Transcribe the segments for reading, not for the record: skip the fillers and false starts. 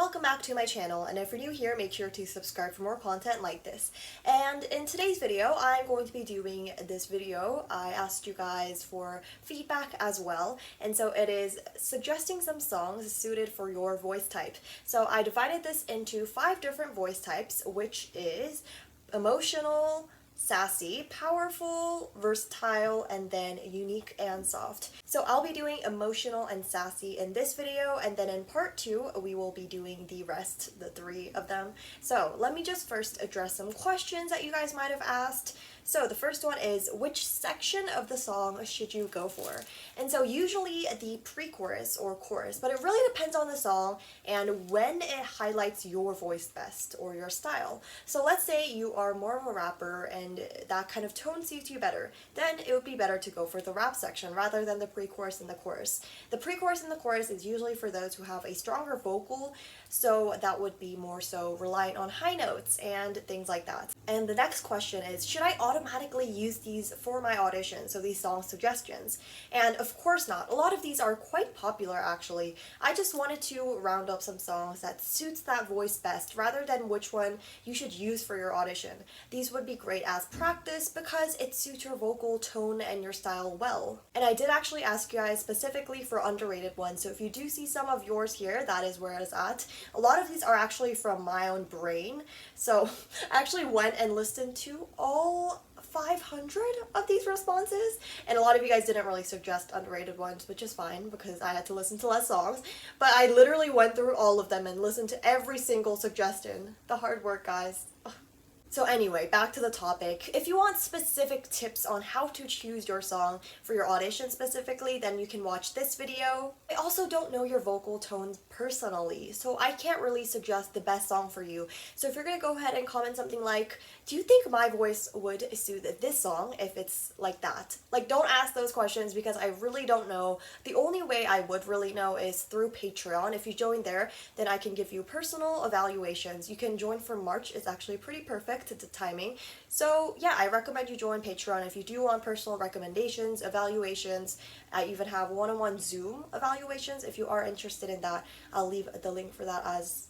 welcome back to my channel, and if you're new here, make sure to subscribe for more content like this. And in today's video, I'm going to be doing this video. I asked you guys for feedback as well, and so it is suggesting some songs suited for your voice type. So I divided this into 5 different voice types, which is emotional, sassy, powerful, versatile, and then unique and soft. So I'll be doing emotional and sassy in this video, and then in part 2 we will be doing the rest, the 3 of them. So let me just first address some questions that you guys might have asked. So the first one is, which section of the song should you go for? And so usually the pre-chorus or chorus, but it really depends on the song and when it highlights your voice best or your style. So let's say you are more of a rapper and that kind of tone suits you better, then it would be better to go for the rap section rather than the pre-chorus and the chorus. The pre-chorus and the chorus is usually for those who have a stronger vocal, so that would be more so reliant on high notes and things like that. And the next question is, should I automatically use these for my audition, so these song suggestions? And of course not. A lot of these are quite popular actually. I just wanted to round up some songs that suits that voice best rather than which one you should use for your audition. These would be great as practice because it suits your vocal tone and your style well. And I did actually ask you guys specifically for underrated ones, so if you do see some of yours here, that is where it is at. A lot of these are actually from my own brain, so I actually went and listened to all 500 of these responses, and a lot of you guys didn't really suggest underrated ones, which is fine because I had to listen to less songs, but I literally went through all of them and listened to every single suggestion. The hard work, guys. Ugh. So anyway, back to the topic. If you want specific tips on how to choose your song for your audition specifically, then you can watch this video. I also don't know your vocal tones personally, so I can't really suggest the best song for you. So if you're gonna go ahead and comment something like, do you think my voice would suit this song if it's like that? Like, don't ask those questions because I really don't know. The only way I would really know is through Patreon. If you join there, then I can give you personal evaluations. You can join for March. It's actually pretty perfect. It's the timing. So yeah, I recommend you join Patreon if you do want personal recommendations, evaluations. I even have one-on-one Zoom evaluations if you are interested in that. I'll leave the link for that as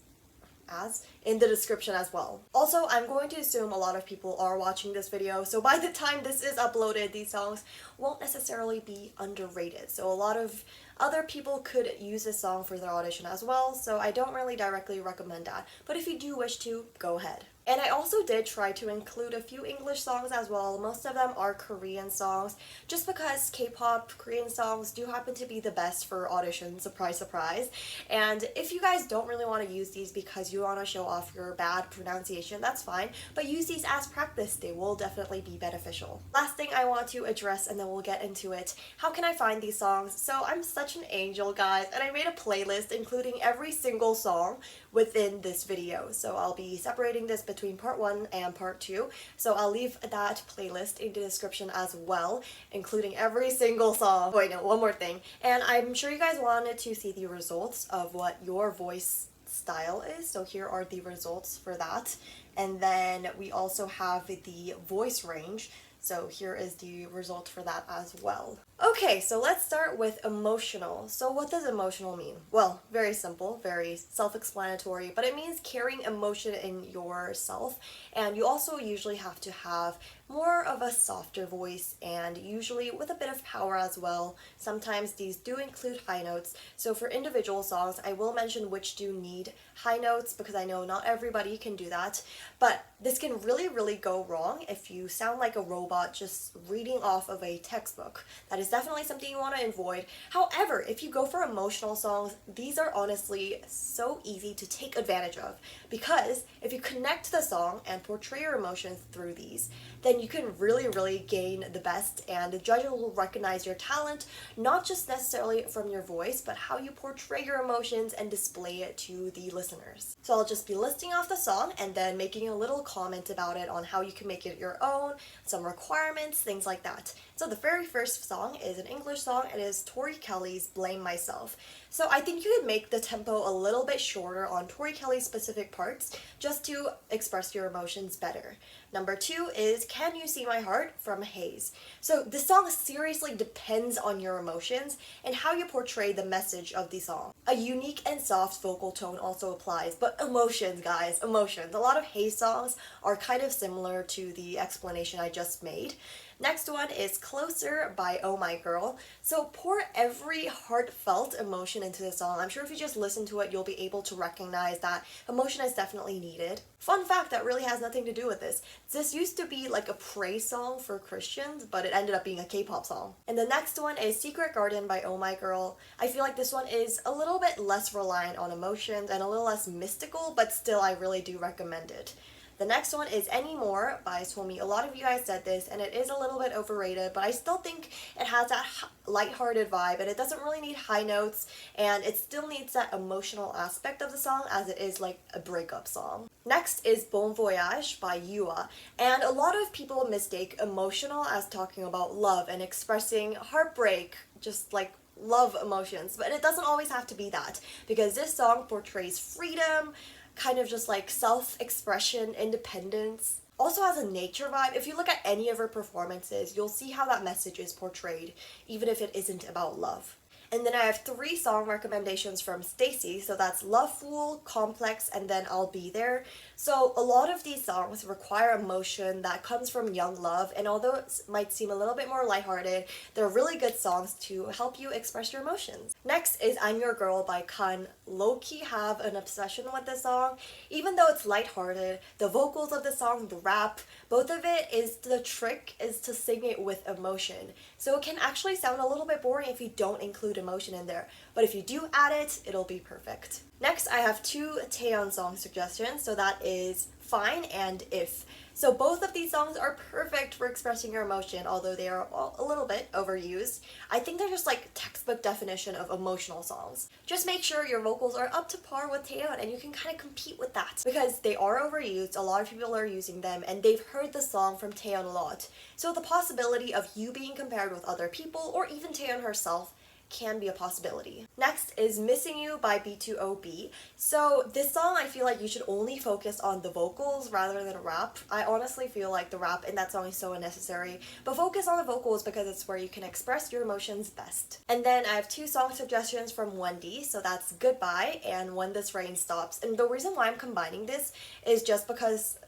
in the description as well. Also, I'm going to assume a lot of people are watching this video, so by the time this is uploaded, these songs won't necessarily be underrated. So a lot of other people could use this song for their audition as well, so I don't really directly recommend that. But if you do wish to, go ahead. And I also did try to include a few English songs as well. Most of them are Korean songs, just because K-pop Korean songs do happen to be the best for auditions, surprise, surprise. And if you guys don't really want to use these because you want to show off your bad pronunciation, that's fine, but use these as practice. They will definitely be beneficial. Last thing I want to address, and then we'll get into it, how can I find these songs? So I'm such an angel, guys, and I made a playlist including every single song within this video. So I'll be separating this between part 1 and part 2. So I'll leave that playlist in the description as well, including every single song. Oh, wait, no, one more thing. And I'm sure you guys wanted to see the results of what your voice style is. So here are the results for that. And then we also have the voice range. So here is the result for that as well. Okay, so let's start with emotional. So what does emotional mean? Well, very simple, very self-explanatory, but it means carrying emotion in yourself, and you also usually have to have more of a softer voice and usually with a bit of power as well. Sometimes these do include high notes. So for individual songs, I will mention which do need high notes because I know not everybody can do that, but this can really go wrong if you sound like a robot just reading off of a textbook. That is definitely something you want to avoid. However, if you go for emotional songs, these are honestly so easy to take advantage of, because if you connect to the song and portray your emotions through these, then you can really gain the best, and the judges will recognize your talent, not just necessarily from your voice, but how you portray your emotions and display it to the listeners. So I'll just be listing off the song and then making a little comment about it on how you can make it your own, some requirements, things like that. So the very first song is an English song. It is Tori Kelly's Blame Myself. So I think you could make the tempo a little bit shorter on Tori Kelly's specific parts just to express your emotions better. Number 2 is Can You See My Heart from Haze. So this song seriously depends on your emotions and how you portray the message of the song. A unique and soft vocal tone also applies, but emotions, guys, emotions. A lot of Haze songs are kind of similar to the explanation I just made. Next one is Closer by Oh My Girl. So pour every heartfelt emotion into the song. I'm sure if you just listen to it, you'll be able to recognize that emotion is definitely needed. Fun fact that really has nothing to do with this. This used to be like a praise song for Christians, but it ended up being a K-pop song. And the next one is Secret Garden by Oh My Girl. I feel like this one is a little bit less reliant on emotions and a little less mystical, but still I really do recommend it. The next one is Anymore by Somi. A lot of you guys said this, and it is a little bit overrated, but I still think it has that lighthearted vibe, and it doesn't really need high notes, and it still needs that emotional aspect of the song as it is like a breakup song. Next is Bon Voyage by Yua, and a lot of people mistake emotional as talking about love and expressing heartbreak, just like love emotions, but it doesn't always have to be that, because this song portrays freedom, kind of just like self-expression, independence. Also has a nature vibe. If you look at any of her performances, you'll see how that message is portrayed, even if it isn't about love. And then I have 3 song recommendations from Stacy, so that's Love Fool, Complex, and then I'll Be There. So a lot of these songs require emotion that comes from young love, and although it might seem a little bit more lighthearted, they're really good songs to help you express your emotions. Next is I'm Your Girl by Kan. Low-key have an obsession with this song. Even though it's lighthearted, the vocals of the song, the rap, both of it is the trick is to sing it with emotion. So it can actually sound a little bit boring if you don't include emotion in there, but if you do add it, it'll be perfect. Next, I have 2 Taeyeon song suggestions, so that is Fine and If. So both of these songs are perfect for expressing your emotion, although they are a little bit overused. I think they're just like textbook definition of emotional songs. Just make sure your vocals are up to par with Taeyeon and you can kind of compete with that. Because they are overused, a lot of people are using them, and they've heard the song from Taeyeon a lot. So the possibility of you being compared with other people, or even Taeyeon herself, can be a possibility. Next is Missing You by B2OB. So this song, I feel like you should only focus on the vocals rather than rap. I honestly feel like the rap in that song is so unnecessary, but focus on the vocals because it's where you can express your emotions best. And then I have 2 song suggestions from Wendy, so that's Goodbye and When This Rain Stops. And the reason why I'm combining this is just because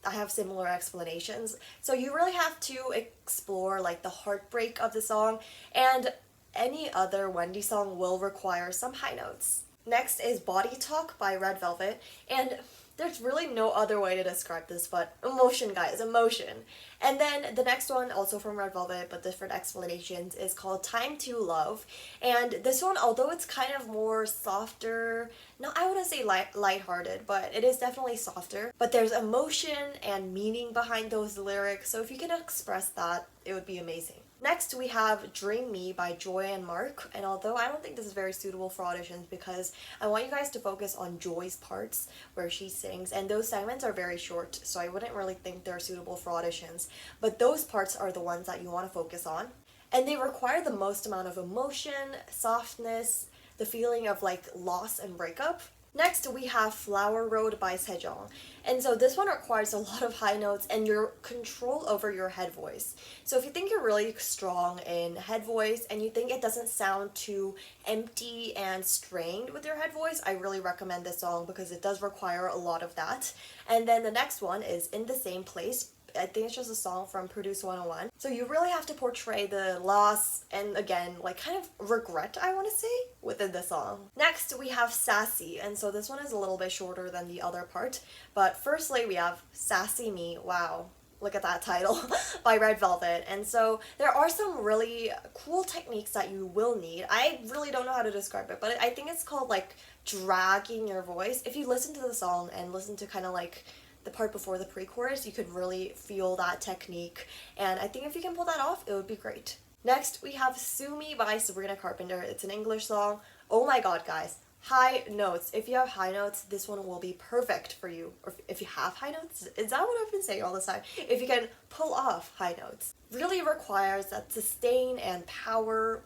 I have similar explanations. So you really have to explore like the heartbreak of the song, and any other Wendy song will require some high notes. Next is Body Talk by Red Velvet, and there's really no other way to describe this but emotion, guys, emotion. And then the next one, also from Red Velvet but different explanations, is called Time to Love. And this one, although it's kind of more softer, no, I wouldn't say lighthearted, but it is definitely softer. But there's emotion and meaning behind those lyrics, so if you can express that, it would be amazing. Next, we have Dream Me by Joy and Mark, and although I don't think this is very suitable for auditions because I want you guys to focus on Joy's parts where she sings, and those segments are very short, so I wouldn't really think they're suitable for auditions, but those parts are the ones that you want to focus on. And they require the most amount of emotion, softness, the feeling of like loss and breakup. Next, we have Flower Road by Sejong. And so this one requires a lot of high notes and your control over your head voice. So if you think you're really strong in head voice and you think it doesn't sound too empty and strained with your head voice, I really recommend this song because it does require a lot of that. And then the next one is In the Same Place. I think it's just a song from Produce 101. So you really have to portray the loss and, again, like kind of regret, I want to say, within the song. Next, we have Sassy, and so this one is a little bit shorter than the other part. But firstly, we have Sassy Me, wow, look at that title, by Red Velvet. And so there are some really cool techniques that you will need. I really don't know how to describe it, but I think it's called like dragging your voice. If you listen to the song and listen to kind of like the part before the pre-chorus, you could really feel that technique, and I think if you can pull that off, it would be great. Next, we have Sue Me by Sabrina Carpenter. It's an English song. Oh my god, guys. high notes. If you have high notes, this one will be perfect for you. Or if you have high notes, is that what I've been saying all the time? If you can pull off high notes. Really requires that sustain and power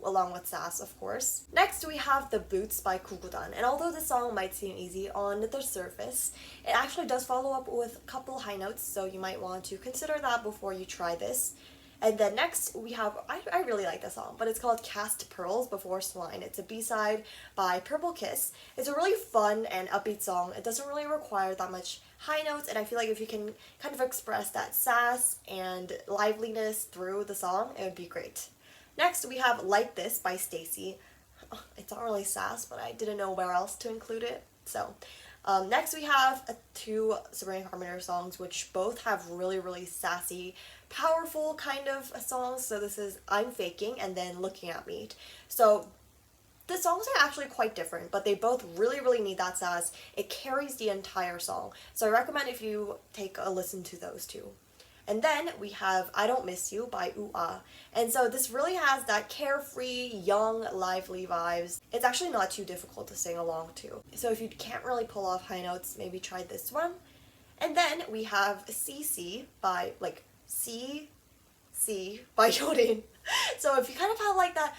along with sass, of course. Next, we have The Boots by Kukudan. And although the song might seem easy on the surface, it actually does follow up with a couple high notes, so you might want to consider that before you try this. And then next, we have, I really like this song, but it's called Cast Pearls Before Swine. It's a B-side by Purple Kiss. It's a really fun and upbeat song. It doesn't really require that much high notes, and I feel like if you can kind of express that sass and liveliness through the song, it would be great. Next, we have Like This by Stacy. It's not really sass, but I didn't know where else to include it. So, next we have two Sabrina Carpenter songs, which both have really, really sassy, powerful kind of songs. So this is I'm Faking and then Looking at Me. So the songs are actually quite different, but they both really, really need that sass. It carries the entire song. So I recommend if you take a listen to those two. And then we have I Don't Miss You by UA. And so this really has that carefree, young, lively vibes. It's actually not too difficult to sing along to. So if you can't really pull off high notes, maybe try this one. And then we have CC by, like, C by Yorin. So if you kind of have like that,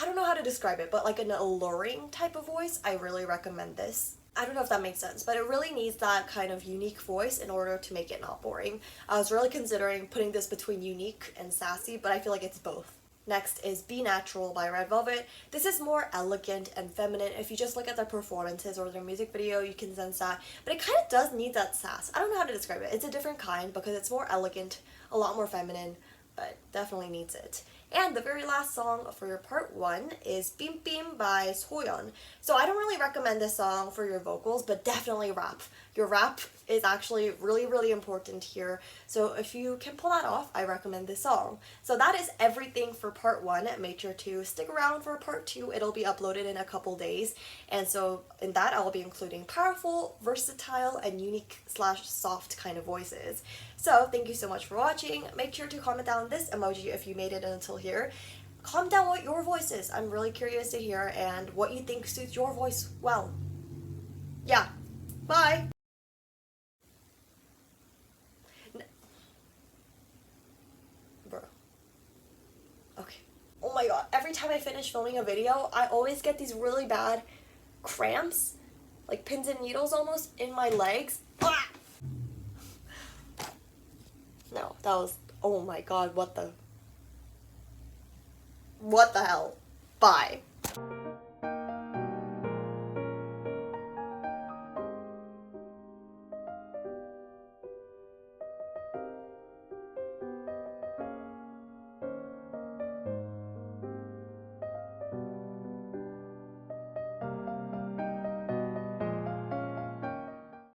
I don't know how to describe it, but like an alluring type of voice, I really recommend this. I don't know if that makes sense, but it really needs that kind of unique voice in order to make it not boring. I was really considering putting this between unique and sassy, but I feel like it's both. Next is Be Natural by Red Velvet. This is more elegant and feminine. If you just look at their performances or their music video, you can sense that. But it kind of does need that sass. I don't know how to describe it. It's a different kind because it's more elegant, a lot more feminine, but definitely needs it. And the very last song for part 1 is Bim Bim by Soyeon. So I don't really recommend this song for your vocals, but definitely rap. Your rap is actually really, really important here. So if you can pull that off, I recommend this song. So that is everything for part 1. Make sure to stick around for part 2. It'll be uploaded in a couple days. And so in that, I'll be including powerful, versatile, and unique/soft kind of voices. So thank you so much for watching. Make sure to comment down this emoji if you made it until here. Comment down what your voice is. I'm really curious to hear and what you think suits your voice well. Yeah. Bye! Bro. Okay. Oh my god, every time I finish filming a video, I always get these really bad cramps, like pins and needles almost, in my legs. Ah! No, that was, oh my god, what the hell? Bye.